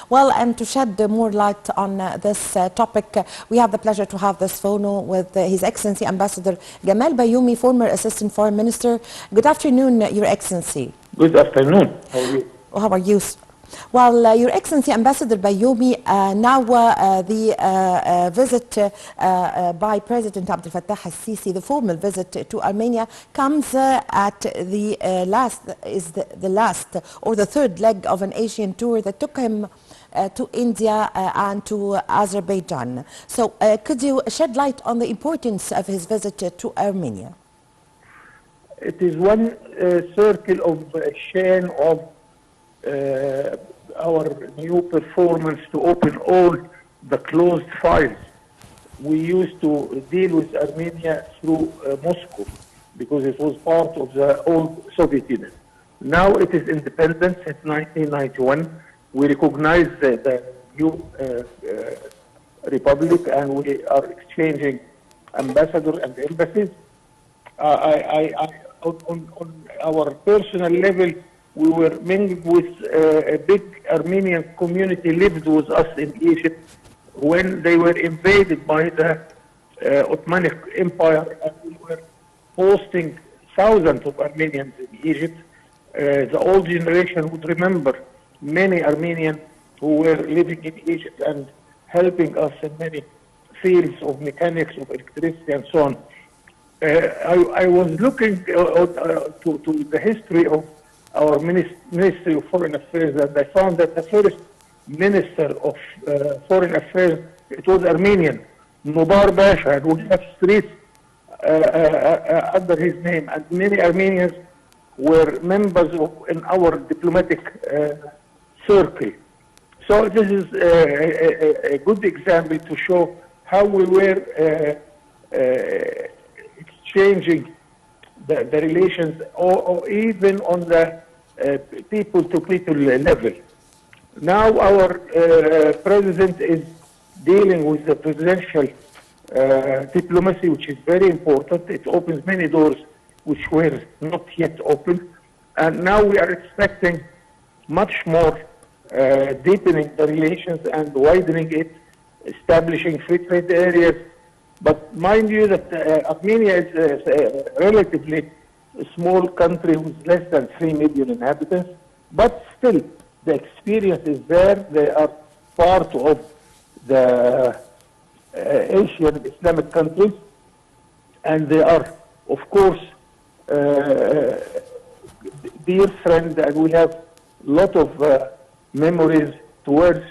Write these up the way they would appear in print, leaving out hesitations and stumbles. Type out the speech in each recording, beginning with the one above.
Well, and to shed more light on this topic, we have the pleasure to have this phone with His Excellency Ambassador Gamal Bayoumi, former Assistant Foreign Minister. Good afternoon, Your Excellency. Good afternoon. How are you? How are you? Well, Your Excellency Ambassador Bayoumi, now the visit by President Abdel Fattah al-Sisi, the formal visit to Armenia, comes at the last or the third leg of an Asian tour that took him to India and to Azerbaijan. So could you shed light on the importance of his visit to Armenia? It is one circle of a chain of our new performance to open all the closed files. We used to deal with Armenia through Moscow because it was part of the old Soviet Union. Now it is independent since 1991. We recognize the new republic and we are exchanging ambassadors and embassies. On our personal level, we were mingled with a big Armenian community lived with us in Egypt when they were invaded by the Ottoman Empire, and we were hosting thousands of Armenians in Egypt. The old generation would remember many Armenians who were living in Egypt and helping us in many fields of mechanics, of electricity, and so on. I was looking to the history of our Ministry of Foreign Affairs, and I found that the first Minister of Foreign Affairs, it was Armenian, Nubar Basha, and we have streets under his name, and many Armenians were members in our diplomatic circle. So this is a good example to show how we were exchanging the relations, or even on the people-to-people level. Now our president is dealing with the presidential diplomacy, which is very important. It opens many doors which were not yet open. And now we are expecting much more deepening the relations and widening it, establishing free trade areas. But mind you that Armenia is a relatively small country with less than 3 million inhabitants, but still the experience is there. They are part of the Asian Islamic countries, and they are, of course, dear friends, and we have a lot of memories towards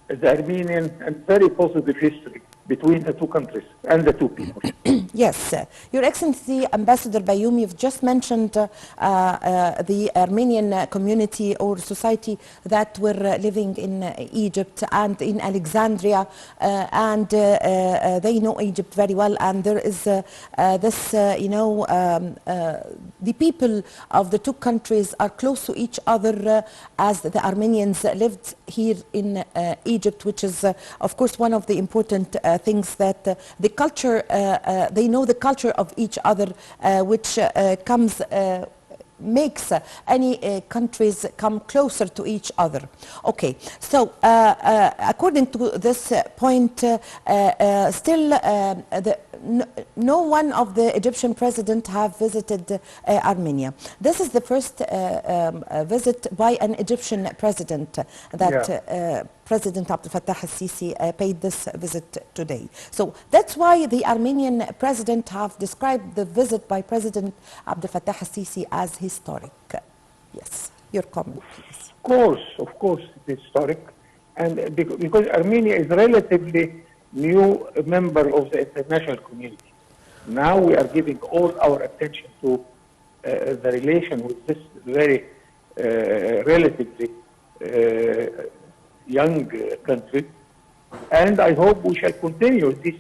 the Armenian and very positive history between the two countries and the two people. Yes. Your Excellency, Ambassador Bayoumi, you've just mentioned the Armenian community or society that were living in Egypt and in Alexandria, and they know Egypt very well, and there is this, the people of the two countries are close to each other as the Armenians lived here in Egypt, which is, of course, one of the important things that the culture, they know the culture of each other, which makes any countries come closer to each other. Okay, so according to this point, still no one of the Egyptian president have visited Armenia. This is the first visit by an Egyptian president that President Abdel Fattah al-Sisi paid this visit today. So that's why the Armenian president have described the visit by President Abdel Fattah al-Sisi as historic. Yes, your comment, please. Of course, it's historic. And because Armenia is relatively new member of the international community. Now we are giving all our attention to the relation with this very relatively young country, and I hope we shall continue this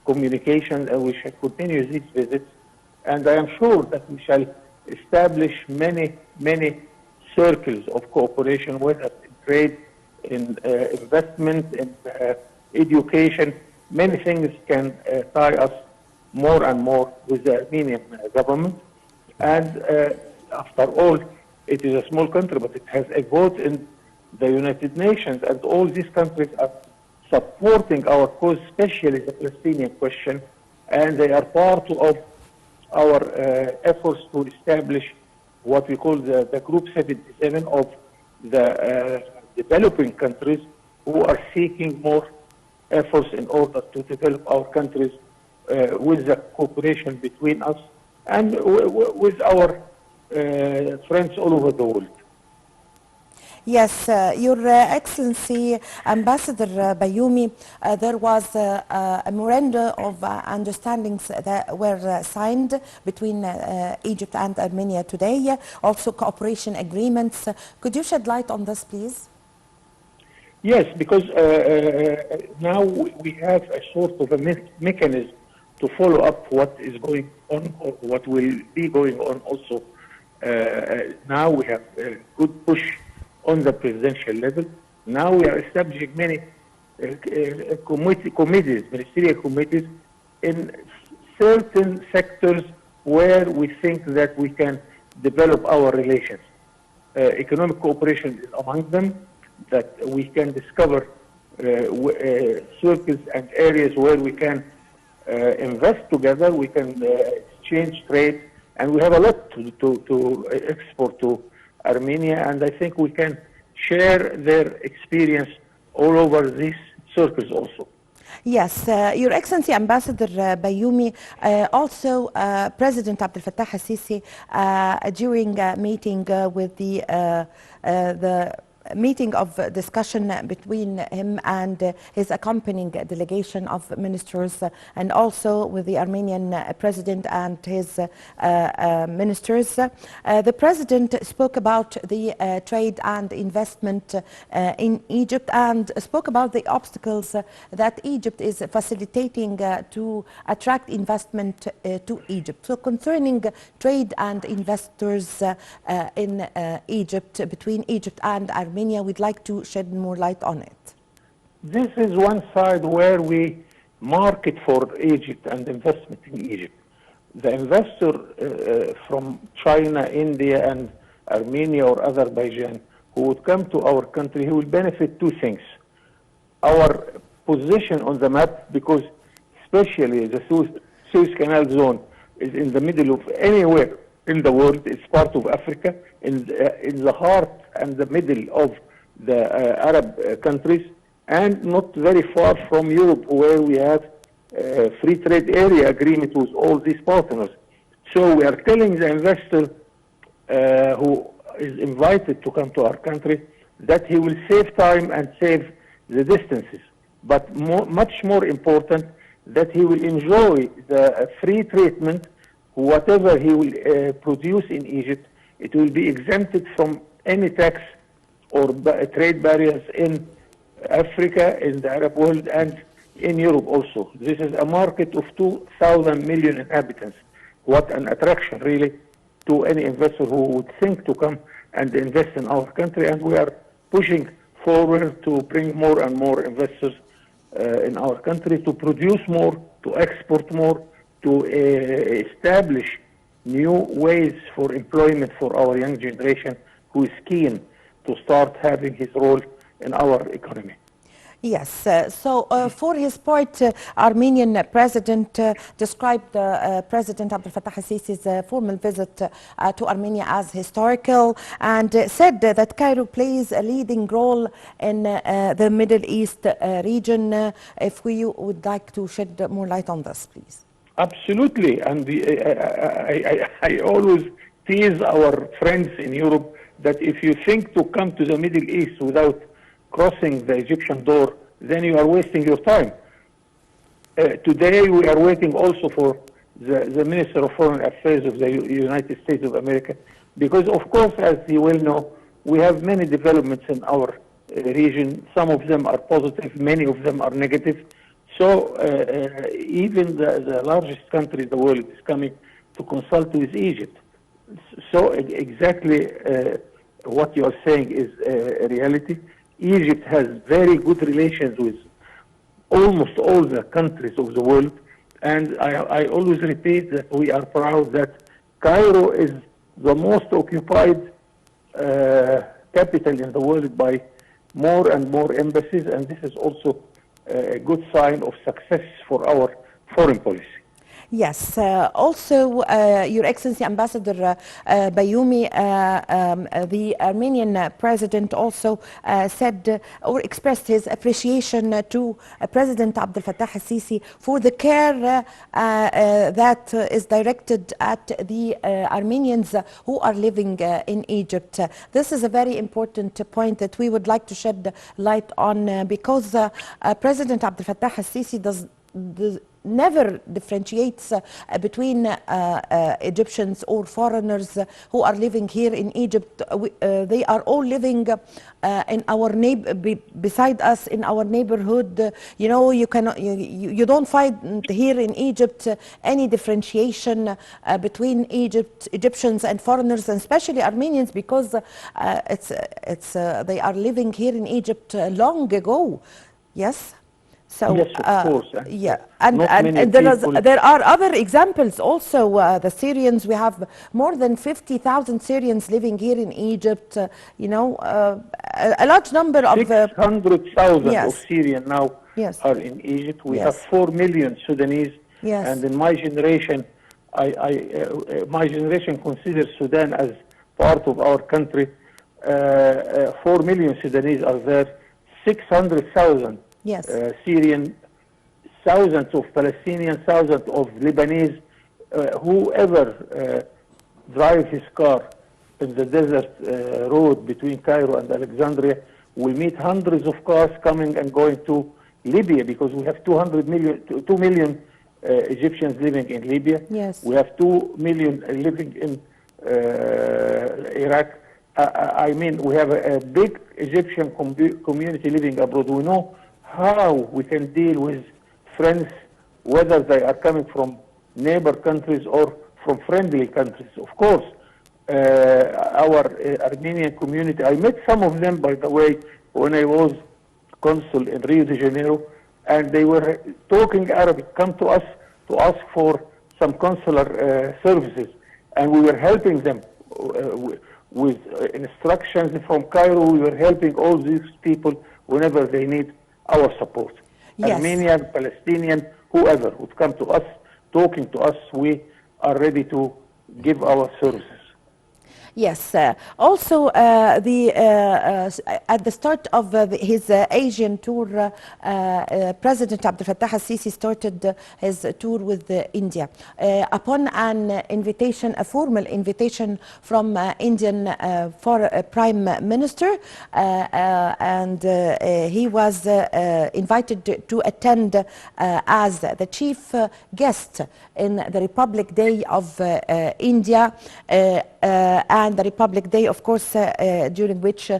communication and we shall continue these visits, and I am sure that we shall establish many circles of cooperation, whether in trade, in investment, in education. Many things can tie us more and more with the Armenian government, and after all, it is a small country, but it has a vote in the United Nations, and all these countries are supporting our cause, especially the Palestinian question, and they are part of our efforts to establish what we call the Group 77 of the developing countries who are seeking more efforts in order to develop our countries with the cooperation between us and with our friends all over the world. Yes, Your Excellency, Ambassador Bayoumi, there was a memorandum of understandings that were signed between Egypt and Armenia today, also cooperation agreements. Could you shed light on this, please? Yes, because now we have a sort of a mechanism to follow up what is going on or what will be going on also. Now we have a good push on the presidential level. Now we are establishing many committees, ministerial committees in certain sectors where we think that we can develop our relations. Economic cooperation is among them, that we can discover circles and areas where we can invest together, we can exchange trade, and we have a lot to export to Armenia, and I think we can share their experience all over these circles also. Yes, Your Excellency Ambassador Bayoumi, also President Abdel Fattah al-Sisi during a meeting with the meeting of discussion between him and his accompanying delegation of ministers, and also with the Armenian president and his ministers. The president spoke about the trade and investment in Egypt and spoke about the obstacles that Egypt is facilitating to attract investment to Egypt. So concerning trade and investors in Egypt, between Egypt and Armenia, we'd like to shed more light on it. This is one side where we market for Egypt and investment in Egypt. The investor from China, India, and Armenia or Azerbaijan who would come to our country, he will benefit two things. Our position on the map, because especially the Suez Canal zone is in the middle of anywhere in the world. It's part of Africa, in the heart and the middle of the Arab countries, and not very far from Europe, where we have a free trade area agreement with all these partners. So we are telling the investor who is invited to come to our country that he will save time and save the distances. But much more important, that he will enjoy the free treatment. Whatever he will produce in Egypt, it will be exempted from any tax or trade barriers in Africa, in the Arab world, and in Europe also. This is a market of 2,000 million inhabitants. What an attraction, really, to any investor who would think to come and invest in our country. And we are pushing forward to bring more and more investors in our country, to produce more, to export more, to establish new ways for employment for our young generation who is keen to start having his role in our economy. Yes, so for his part, Armenian president described President Abdel Fattah al-Sisi's formal visit to Armenia as historical, and said that Cairo plays a leading role in the Middle East region. If we would like to shed more light on this, please. Absolutely, and I always tease our friends in Europe that if you think to come to the Middle East without crossing the Egyptian door, then you are wasting your time. Today we are waiting also for the Minister of Foreign Affairs of the United States of America, because of course, as you well know, we have many developments in our region. Some of them are positive, many of them are negative. So even the largest country in the world is coming to consult with Egypt. So exactly what you are saying is a reality. Egypt has very good relations with almost all the countries of the world. And I always repeat that we are proud that Cairo is the most occupied capital in the world by more and more embassies, and this is also a good sign of success for our foreign policy. Yes, also, Your Excellency Ambassador Bayoumi, the Armenian president also said or expressed his appreciation to President Abdel Fattah al-Sisi for the care that is directed at the Armenians who are living in Egypt. This is a very important point that we would like to shed light on because President Abdel Fattah al-Sisi never differentiates between Egyptians or foreigners who are living here in Egypt. They are all living in our beside us in our neighborhood. You know, you don't find here in Egypt any differentiation between Egyptians and foreigners, and especially Armenians, because they are living here in Egypt long ago. Yes. So, yes, of course. Yeah, and there are other examples also. The Syrians, we have more than 50,000 Syrians living here in Egypt. You know, a large number of 600,000 yes. of Syrians now yes. are in Egypt. We yes. have 4 million Sudanese, yes. and in my generation, my generation considers Sudan as part of our country. 4 million Sudanese are there. 600,000. Yes. Syrian, thousands of Palestinians, thousands of Lebanese, whoever drives his car in the desert road between Cairo and Alexandria will meet hundreds of cars coming and going to Libya, because we have 2 million Egyptians living in Libya. Yes. We have 2 million living in Iraq. I mean, we have a big Egyptian community living abroad. We know how we can deal with friends, whether they are coming from neighbor countries or from friendly countries. Of course, our Armenian community, I met some of them, by the way, when I was consul in Rio de Janeiro, and they were talking Arabic, come to us to ask for some consular services, and we were helping them with instructions from Cairo. We were helping all these people whenever they need our support. Yes. Armenian, Palestinian, whoever would come to us, talking to us, we are ready to give our services. Yes. Also, at the start of his Asian tour, President Abdel Fattah al-Sisi started his tour with India. Upon an invitation, a formal invitation from Indian Prime Minister, and he was invited to attend as the chief guest in the Republic Day of India. And the Republic Day, of course, during which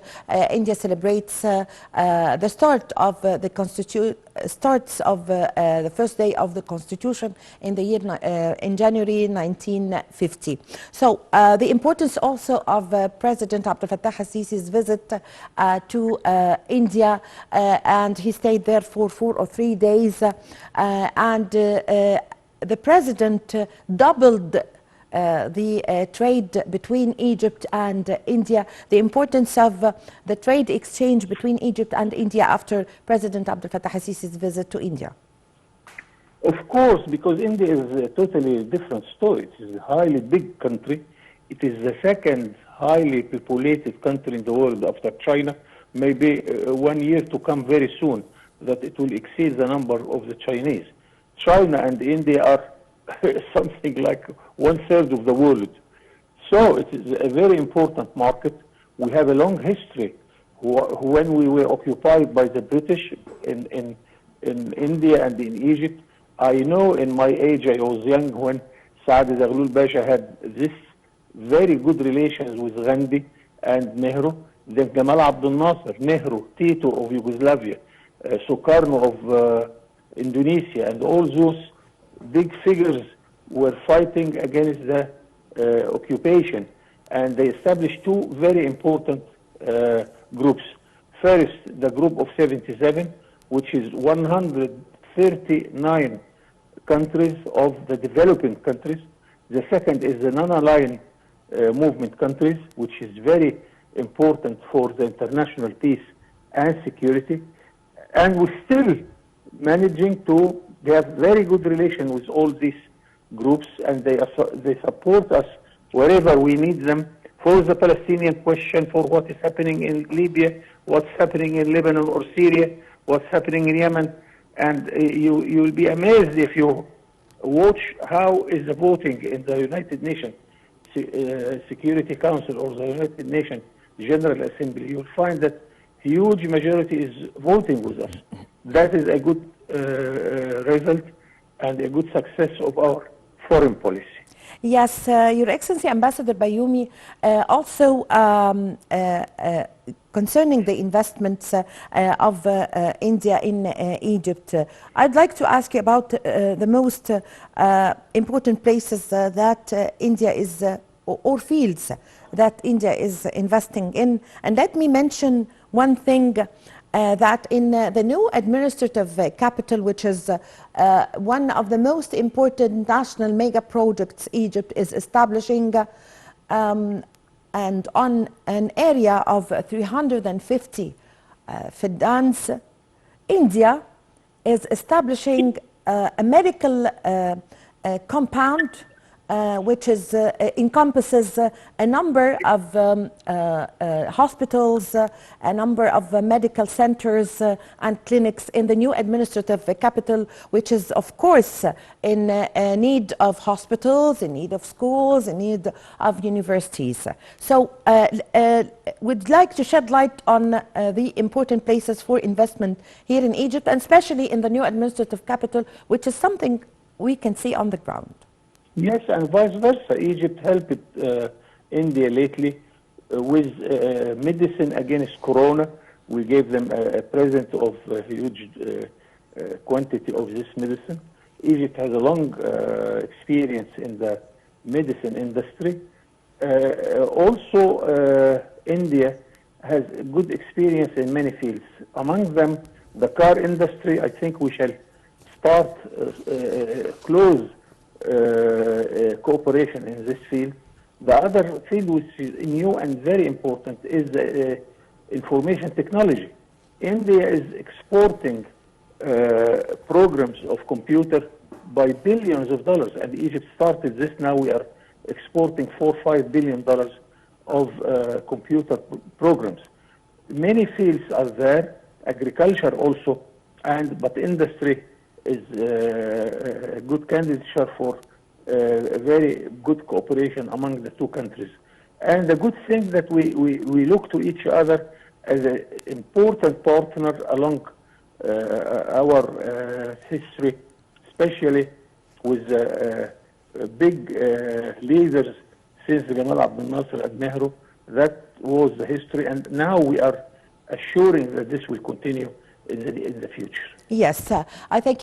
India celebrates the start of the the first day of the Constitution in the year in January 1950. So the importance also of President Abdel Fattah al-Sisi's visit to India, and he stayed there for 4 or 3 days, and the president doubled the trade between Egypt and India, the importance of the trade exchange between Egypt and India after President Abdel Fattah al-Sisi's visit to India. Of course, because India is a totally different story. It is a highly big country. It is the second highly populated country in the world after China. Maybe 1 year to come very soon that it will exceed the number of the Chinese. China and India are something like 1/3 of the world. So it is a very important market. We have a long history. When we were occupied by the British in India and in Egypt, I know in my age, I was young when Saad Zaghloul Basha had this very good relations with Gandhi and Nehru. Then Gamal Abdel Nasser, Nehru, Tito of Yugoslavia, Sukarno of Indonesia, and all those big figures were fighting against the occupation, and they established 2 very important groups. First, the group of 77, which is 139 countries of the developing countries. The second is the non-aligned movement countries, which is very important for the international peace and security, and we're still managing to have very good relation with all these groups, and they support us wherever we need them for the Palestinian question, for what is happening in Libya, what's happening in Lebanon or Syria, what's happening in Yemen, and you'll be amazed if you watch how is the voting in the United Nations Security Council or the United Nations General Assembly. You'll find that huge majority is voting with us. That is a good result and a good success of our foreign policy. Yes, Your Excellency Ambassador Bayoumi, also concerning the investments of India in Egypt, I'd like to ask you about the most important places that India is, or fields that India is investing in. And let me mention one thing, that in the new administrative capital, which is one of the most important national mega projects Egypt is establishing, and on an area of 350 fidans, India is establishing a medical compound which is encompasses a number of hospitals, a number of medical centers and clinics in the new administrative capital, which is of course in need of hospitals, in need of schools, in need of universities. So we'd like to shed light on the important places for investment here in Egypt, and especially in the new administrative capital, which is something we can see on the ground. Yes, and vice versa. Egypt helped India lately with medicine against corona. We gave them a present of a huge quantity of this medicine. Egypt has a long experience in the medicine industry. Also, India has good experience in many fields. Among them, the car industry. I think we shall start close cooperation in this field. The other field which is new and very important is information technology. India is exporting programs of computer by billions of dollars, and Egypt started this. Now we are exporting $4-5 billion of computer programs. Many fields are there, agriculture also, but industry is a good candidature for very good cooperation among the two countries. And the good thing that we look to each other as an important partner along our history, especially with big leaders since Gamal Abdel Nasser and Nehru. That was the history, and now we are assuring that this will continue in the future. Yes, I think